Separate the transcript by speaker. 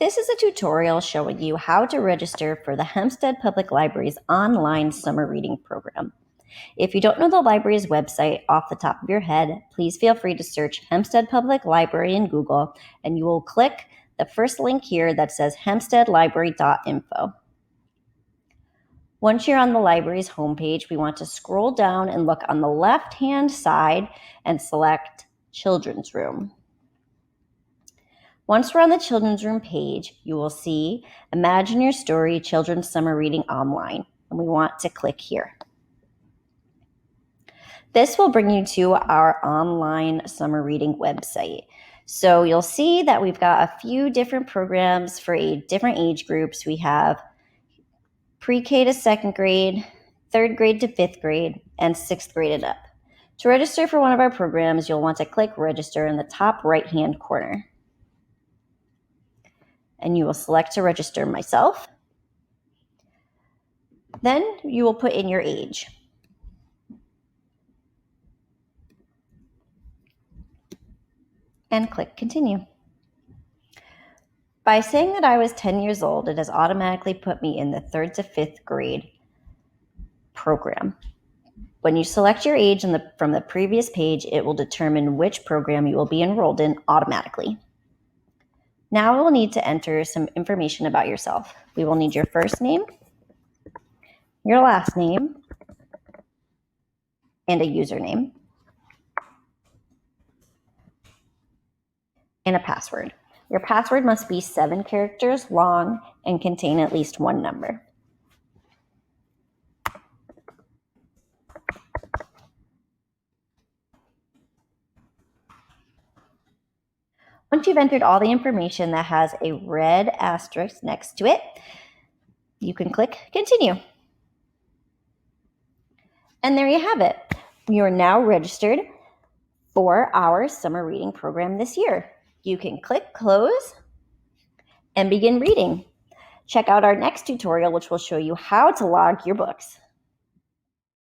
Speaker 1: This is a tutorial showing you how to register for the Hempstead Public Library's online summer reading program. If you don't know the library's website off the top of your head, please feel free to search Hempstead Public Library in Google, and you will click the first link here that says hempsteadlibrary.info. Once you're on the library's homepage, we want to scroll down and look on the left-hand side and select Children's Room. Once we're on the Children's Room page, you will see Imagine Your Story Children's Summer Reading Online, and we want to click here. This will bring you to our online summer reading website. So you'll see that we've got a few different programs for different age groups. We have pre-K to second grade, third grade to fifth grade, and sixth grade and up. To register for one of our programs, you'll want to click Register in the top right-hand corner. And you will select to register myself. Then you will put in your age. And click Continue. By saying that I was 10 years old, it has automatically put me in the third to fifth grade program. When you select your age from the previous page, it will determine which program you will be enrolled in automatically. Now we will need to enter some information about yourself. We will need your first name, your last name, and a username, and a password. Your password must be 7 characters long and contain at least one number. Once you've entered all the information that has a red asterisk next to it, you can click Continue. And there you have it. You are now registered for our summer reading program this year. You can click Close and begin reading. Check out our next tutorial, which will show you how to log your books.